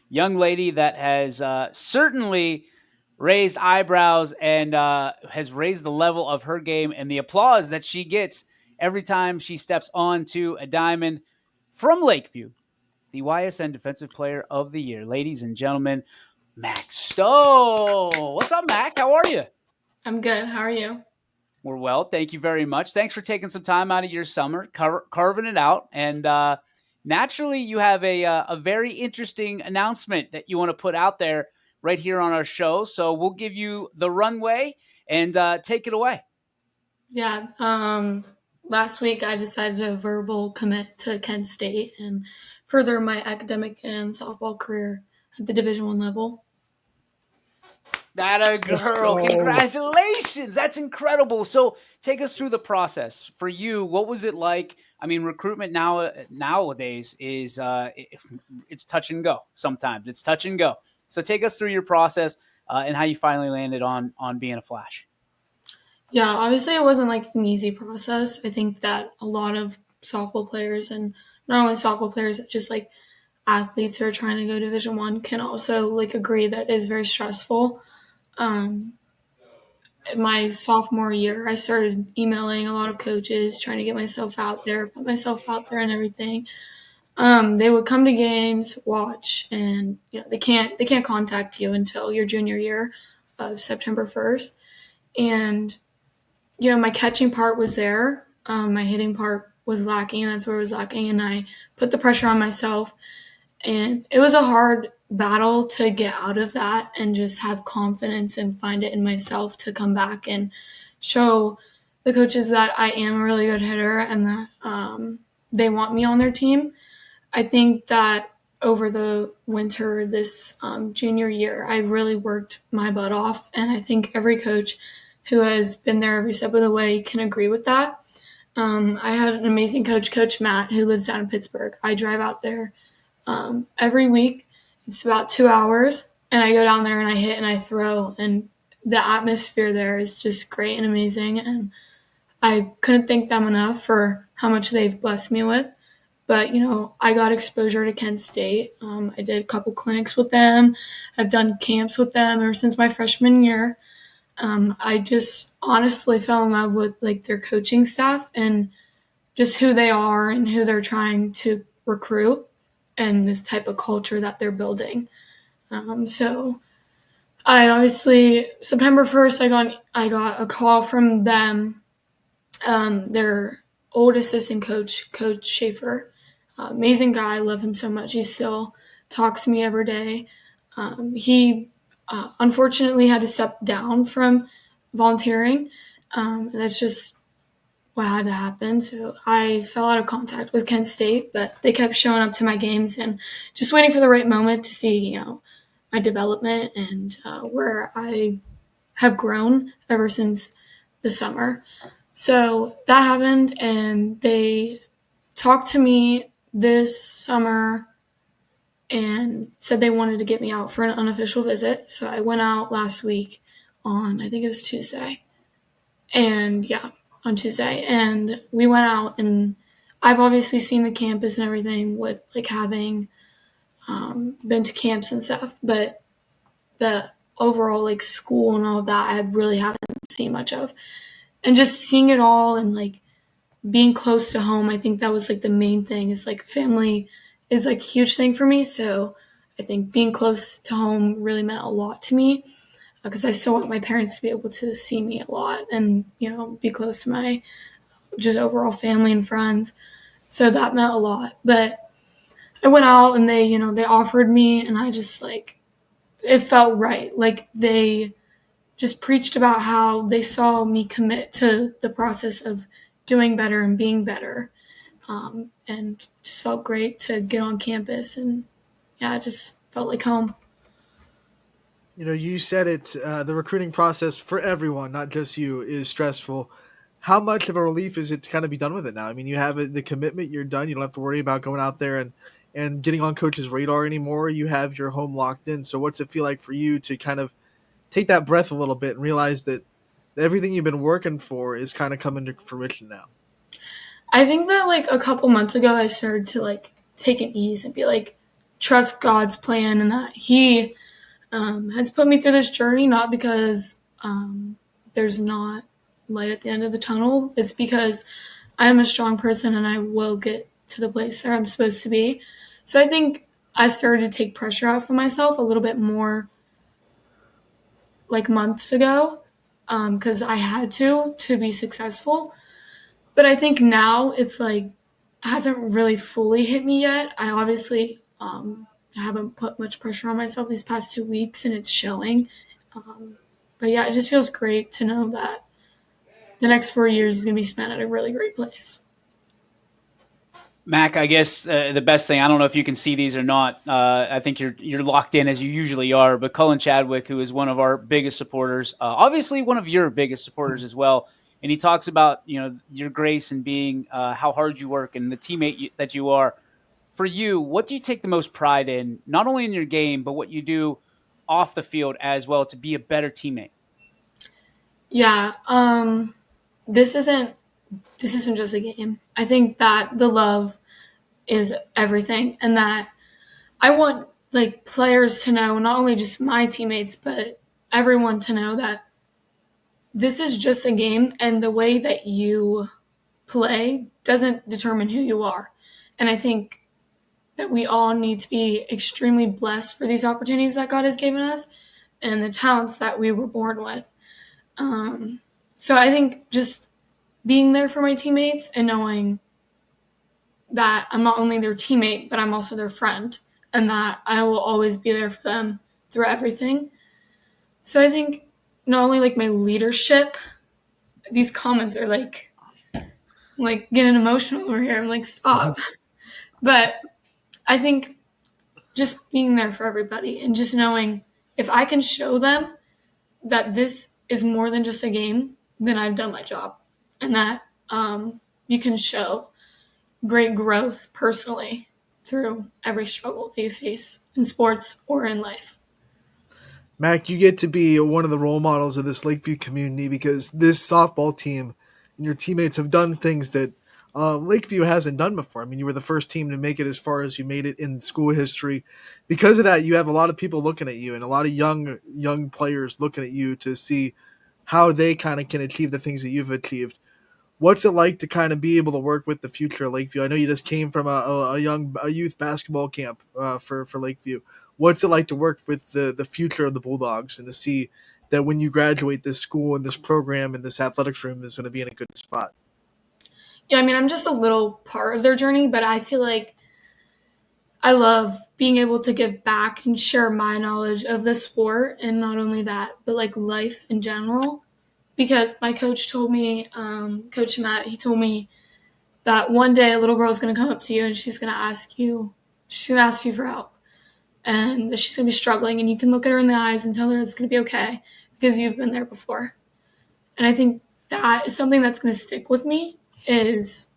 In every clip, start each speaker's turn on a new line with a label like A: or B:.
A: young lady that has certainly raised eyebrows and has raised the level of her game and the applause that she gets every time she steps onto a diamond from Lakeview, the YSN Defensive Player of the Year. Ladies and gentlemen, Mack Stowe. What's up, Mack? How are you?
B: I'm good. How are you?
A: We're well. Thank you very much. Thanks for taking some time out of your summer, carving it out. And naturally, you have a very interesting announcement that you want to put out there right here on our show. So we'll give you the runway and take it away.
B: Yeah. Last week I decided to verbal commit to Kent State and further my academic and softball career at the Division One level.
A: That a
C: Let's
A: girl.
C: go.
A: Congratulations. That's incredible. So take us through the process. For you, what was it like? I mean, recruitment nowadays is it's touch and go sometimes. It's touch and go. So take us through your process and how you finally landed on being a Flash.
B: Yeah, obviously it wasn't like an easy process. I think that a lot of softball players and not only softball players, just like athletes who are trying to go Division One can also like agree that it is very stressful. Um, my sophomore year, I started emailing a lot of coaches, trying to get myself out there, put myself out there and everything. They would come to games, watch, and they can't contact you until your junior year of September 1st. And my catching part was there. My hitting part was lacking, and that's where it was lacking. And I put the pressure on myself, and it was a hard battle to get out of that and just have confidence and find it in myself to come back and show the coaches that I am a really good hitter and that they want me on their team. I think that over the winter, this junior year, I really worked my butt off. And I think every coach who has been there every step of the way can agree with that. I had an amazing coach, Coach Matt, who lives down in Pittsburgh. I drive out there every week. It's about 2 hours. And I go down there and I hit and I throw. And the atmosphere there is just great and amazing. And I couldn't thank them enough for how much they've blessed me with. But, I got exposure to Kent State. I did a couple clinics with them. I've done camps with them ever since my freshman year. I just honestly fell in love with like their coaching staff and just who they are and who they're trying to recruit and this type of culture that they're building. So I obviously September 1st I got a call from them, their old assistant coach, Coach Schaefer. Amazing guy, love him so much. He still talks to me every day. He unfortunately had to step down from volunteering. That's just what had to happen. So I fell out of contact with Kent State, but they kept showing up to my games and just waiting for the right moment to see, my development and where I have grown ever since the summer. So that happened, and they talked to me this summer and said they wanted to get me out for an unofficial visit. So I went out last week on, I think it was Tuesday. And yeah, on Tuesday. And we went out, and I've obviously seen the campus and everything with like having been to camps and stuff, but the overall like school and all of that, I really haven't seen much of. And just seeing it all and like being close to home, I think that was like the main thing is like family is like a huge thing for me. So I think being close to home really meant a lot to me because I still want my parents to be able to see me a lot and, be close to my just overall family and friends. So that meant a lot. But I went out and they offered me and I just like, it felt right. Like they just preached about how they saw me commit to the process of doing better and being better. And just felt great to get on campus. And yeah, it just felt like home.
C: You said it. The recruiting process for everyone, not just you, is stressful. How much of a relief is it to kind of be done with it now? I mean, you have the commitment. You're done. You don't have to worry about going out there and getting on coach's radar anymore. You have your home locked in. So what's it feel like for you to kind of take that breath a little bit and realize that everything you've been working for is kind of coming to fruition now?
B: I think that like a couple months ago, I started to like take an ease and be like, trust God's plan and that He has put me through this journey, not because there's not light at the end of the tunnel. It's because I am a strong person and I will get to the place that I'm supposed to be. So I think I started to take pressure off of myself a little bit more like months ago because I had to be successful. But I think now it's like hasn't really fully hit me yet. I obviously haven't put much pressure on myself these past 2 weeks, and it's showing. But yeah, it just feels great to know that the next 4 years is going to be spent at a really great place.
A: Mac, I guess the best thing, I don't know if you can see these or not. I think you're locked in as you usually are. But Cullen Chadwick, who is one of our biggest supporters, obviously one of your biggest supporters as well, and he talks about your grace and being how hard you work and the teammate that you are. For you, what do you take the most pride in, not only in your game, but what you do off the field as well to be a better teammate?
B: Yeah, this isn't just a game. I think that the love is everything, and that I want like players to know, not only just my teammates, but everyone to know that this is just a game, and the way that you play doesn't determine who you are. And I think that we all need to be extremely blessed for these opportunities that God has given us and the talents that we were born with. So I think just being there for my teammates and knowing that I'm not only their teammate, but I'm also their friend, and that I will always be there for them through everything. So I think not only like my leadership, these comments are like getting emotional over here. I'm like, stop. But I think just being there for everybody and just knowing if I can show them that this is more than just a game, then I've done my job. And that you can show great growth personally through every struggle that you face in sports or in life.
C: Mac, you get to be one of the role models of this Lakeview community because this softball team and your teammates have done things that Lakeview hasn't done before. I mean, you were the first team to make it as far as you made it in school history. Because of that, you have a lot of people looking at you and a lot of young players looking at you to see how they kind of can achieve the things that you've achieved. What's it like to kind of be able to work with the future of Lakeview? I know you just came from a youth basketball camp for Lakeview. What's it like to work with the future of the Bulldogs and to see that when you graduate, this school and this program and this athletics room is going to be in a good spot?
B: Yeah, I mean, I'm just a little part of their journey, but I feel like I love being able to give back and share my knowledge of the sport, and not only that, but like life in general. Because my coach told me, Coach Matt, he told me that one day a little girl is going to come up to you and she's going to ask you for help, and that she's going to be struggling, and you can look at her in the eyes and tell her it's going to be okay because you've been there before. And I think that is something that's going to stick with me. Is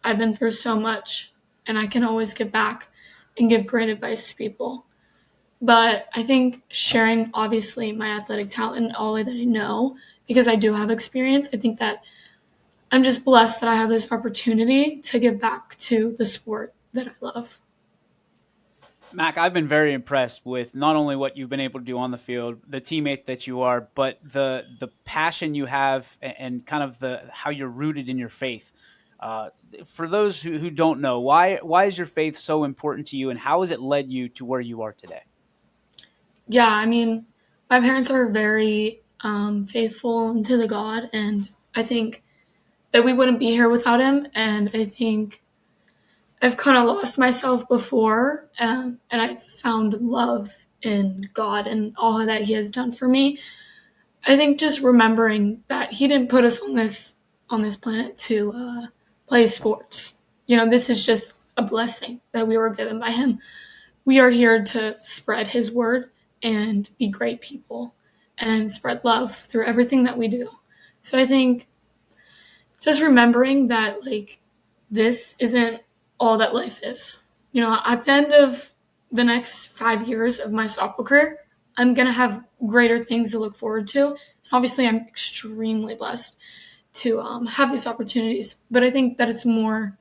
B: I've been through so much, and I can always give back and give great advice to people. But I think sharing, obviously, my athletic talent and all that I know, because I do have experience, I think that I'm just blessed that I have this opportunity to give back to the sport that I love.
A: Mac, I've been very impressed with not only what you've been able to do on the field, the teammate that you are, but the passion you have and kind of the how you're rooted in your faith. Uh, for those who don't know, why is your faith so important to you, and how has it led you to where you are today?
B: Yeah, I mean, my parents are very faithful to the God, and I think that we wouldn't be here without him. And I think I've kind of lost myself before, and I found love in God and all that he has done for me. I think just remembering that he didn't put us on this planet to play sports. This is just a blessing that we were given by him. We are here to spread his word and be great people and spread love through everything that we do. So I think just remembering that like this isn't all that life is. At the end of the next 5 years of my softball career, I'm going to have greater things to look forward to. Obviously, I'm extremely blessed to have these opportunities, but I think that it's more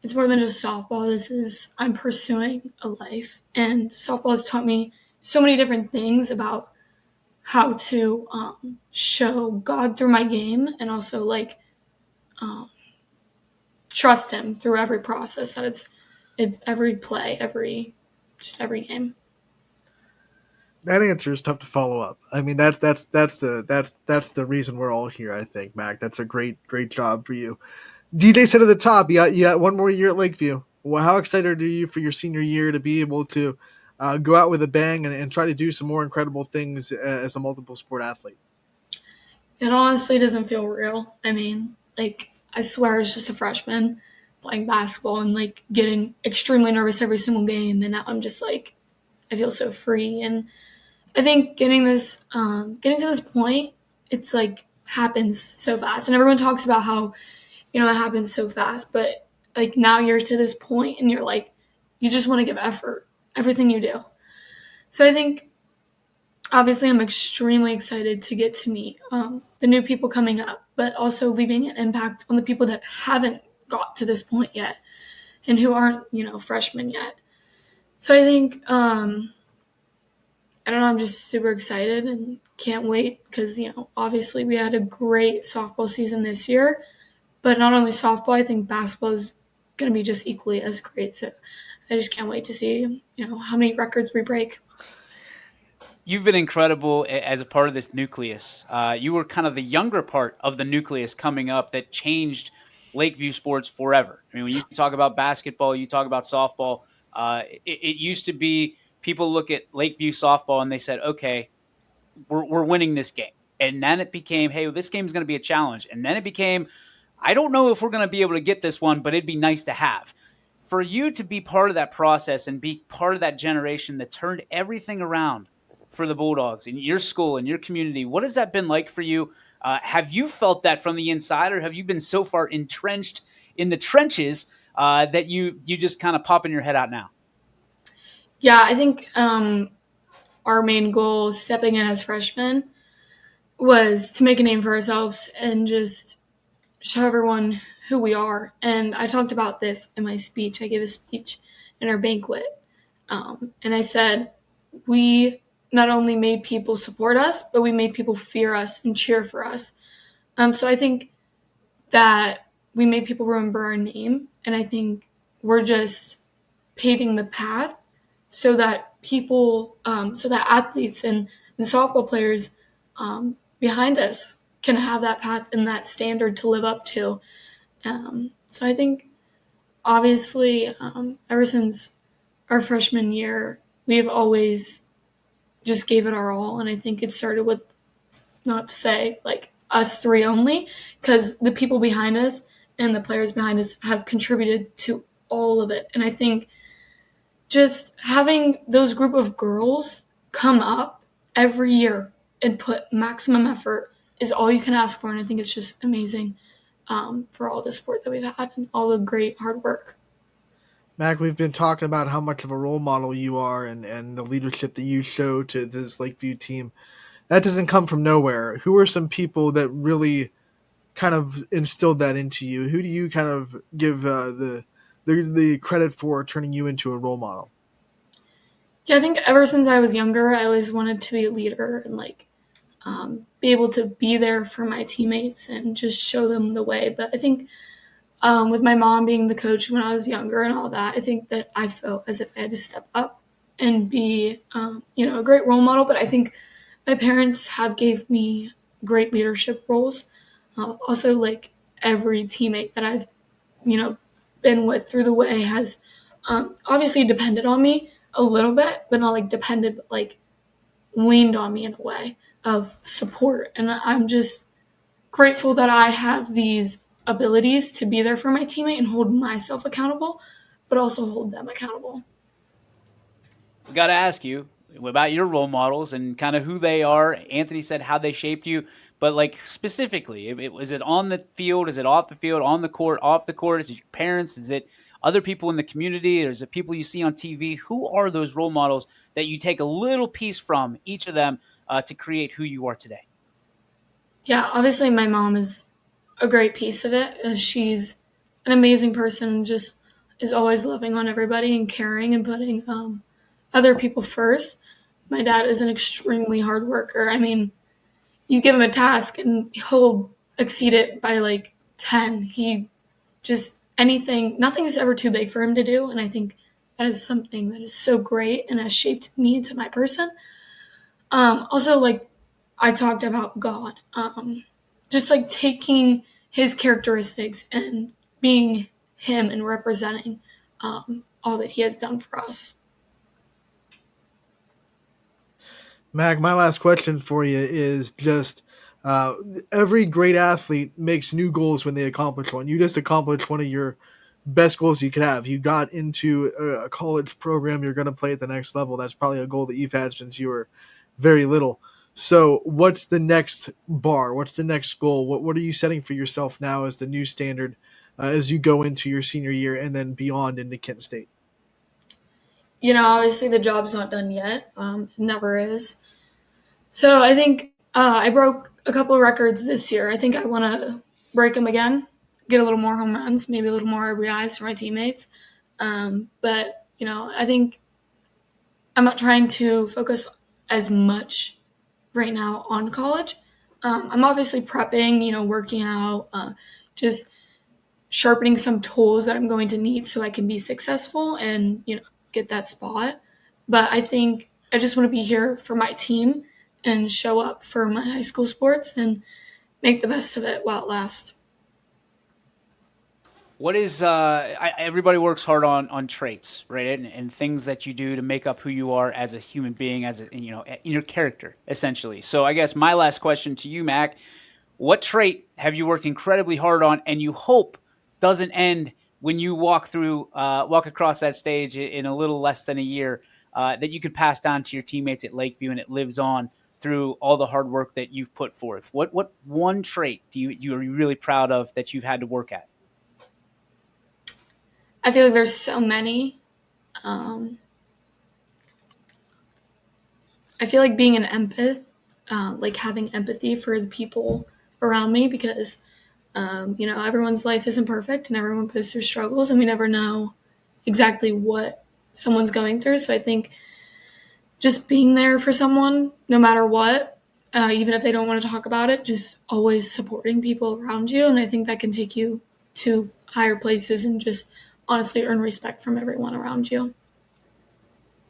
B: it's more than just softball. I'm pursuing a life, and softball has taught me so many different things about how to show God through my game, and also like um, trust Him through every process. That it's every play, every game.
C: That answer is tough to follow up. I mean, that's the reason we're all here. I think, Mac. That's a great job for you. DJ said at the top, you got one more year at Lakeview. Well, how excited are you for your senior year to be able to go out with a bang and try to do some more incredible things as a multiple sport athlete?
B: It honestly doesn't feel real. I mean, like, I swear I was just a freshman playing basketball and like getting extremely nervous every single game. And now I'm just like, I feel so free. And I think getting to this point, it's like happens so fast. And everyone talks about how, it happens so fast. But like now you're to this point and you're like, you just want to give effort, everything you do. So I think obviously I'm extremely excited to get to meet the new people coming up, but also leaving an impact on the people that haven't got to this point yet and who aren't, freshmen yet. So I think, I don't know, I'm just super excited and can't wait because, obviously we had a great softball season this year, but not only softball, I think basketball is going to be just equally as great. So I just can't wait to see, how many records we break.
A: You've been incredible as a part of this nucleus. You were kind of the younger part of the nucleus coming up that changed Lakeview sports forever. I mean, when you talk about basketball, you talk about softball. It used to be people look at Lakeview softball and they said, okay, we're winning this game. And then it became, hey, well, this game is going to be a challenge. And then it became, I don't know if we're going to be able to get this one, but it'd be nice to have. For you to be part of that process and be part of that generation that turned everything around for the Bulldogs in your school and your community, what has that been like for you? Have you felt that from the inside, or have you been so far entrenched in the trenches that you just kind of popping your head out now?
B: Yeah, I think our main goal stepping in as freshmen was to make a name for ourselves and just show everyone who we are. And I talked about this in my speech. I gave a speech in our banquet. And I said, we not only made people support us, but we made people fear us and cheer for us. So I think that we made people remember our name. And I think we're just paving the path so that so that athletes and softball players behind us can have that path and that standard to live up to. So I think, obviously, ever since our freshman year, we've always just gave it our all. And I think it started with, not to say like us three only, because the people behind us and the players behind us have contributed to all of it. And I think just having those group of girls come up every year and put maximum effort is all you can ask for. And I think it's just amazing for all the support that we've had and all the great hard work.
C: Mac, we've been talking about how much of a role model you are and the leadership that you show to this Lakeview team. That doesn't come from nowhere. Who are some people that really kind of instilled that into you? Who do you kind of give the credit for turning you into a role model?
B: Yeah, I think ever since I was younger, I always wanted to be a leader and like be able to be there for my teammates and just show them the way. But I think with my mom being the coach when I was younger and all that, I think that I felt as if I had to step up and be, a great role model. But I think my parents have gave me great leadership roles. Also, like every teammate that I've, been with through the way has obviously depended on me a little bit, but not like depended, but like leaned on me in a way of support. And I'm just grateful that I have these abilities to be there for my teammate and hold myself accountable, but also hold them accountable.
A: We got to ask you about your role models and kind of who they are. Anthony said how they shaped you, but like specifically, is it on the field? Is it off the field? On the court? Off the court? Is it your parents? Is it other people in the community? Or is it people you see on TV? Who are those role models that you take a little piece from each of them to create who you are today?
B: Yeah, obviously my mom is a great piece of it. She's an amazing person, just is always loving on everybody and caring and putting other people first. My dad is an extremely hard worker. I mean, you give him a task and he'll exceed it by like 10. He just anything, nothing's ever too big for him to do. And I think that is something that is so great and has shaped me into my person. Also, like I talked about God, just like taking his characteristics and being him and representing all that he has done for us.
C: Mac, my last question for you is just uh, every great athlete makes new goals when they accomplish one. You just accomplished one of your best goals you could have. You got into a college program, you're going to play at the next level. That's probably a goal that you've had since you were very little. So, what's the next bar? What's the next goal? What are you setting for yourself now as the new standard as you go into your senior year and then beyond into Kent State?
B: Obviously the job's not done yet. It never is. So I think I broke a couple of records this year. I think I want to break them again, get a little more home runs, maybe a little more RBIs for my teammates. But I think I'm not trying to focus as much right now on college. I'm obviously prepping, working out, just sharpening some tools that I'm going to need so I can be successful and, get that spot. But I think I just want to be here for my team and show up for my high school sports and make the best of it while it lasts.
A: What is everybody works hard on traits, right? And things that you do to make up who you are as a human being, as a in your character, essentially. So I guess my last question to you, Mac, what trait have you worked incredibly hard on and you hope doesn't end when you walk across that stage in a little less than a year, that you can pass down to your teammates at Lakeview and it lives on through all the hard work that you've put forth? What one trait do you are you really proud of that you've had to work at?
B: I feel like there's so many. Um, I feel like being an empath, like having empathy for the people around me because, everyone's life isn't perfect and everyone goes through struggles and we never know exactly what someone's going through. So I think just being there for someone, no matter what, even if they don't want to talk about it, just always supporting people around you. And I think that can take you to higher places and just honestly earn respect from everyone around you.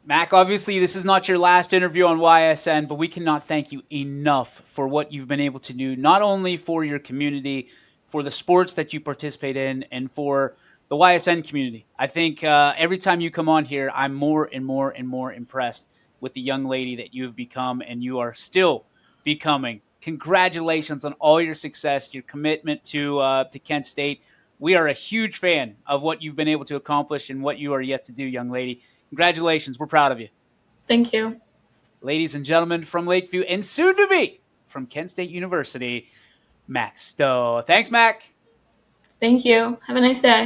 A: Mac, obviously, this is not your last interview on YSN, but we cannot thank you enough for what you've been able to do, not only for your community, for the sports that you participate in, and for the YSN community. I think every time you come on here, I'm more and more and more impressed with the young lady that you have become, and you are still becoming. Congratulations on all your success, your commitment to Kent State. We are a huge fan of what you've been able to accomplish and what you are yet to do, young lady. Congratulations. We're proud of you.
B: Thank you.
A: Ladies and gentlemen from Lakeview and soon to be from Kent State University, Mac Stowe. Thanks, Mac.
B: Thank you. Have a nice day.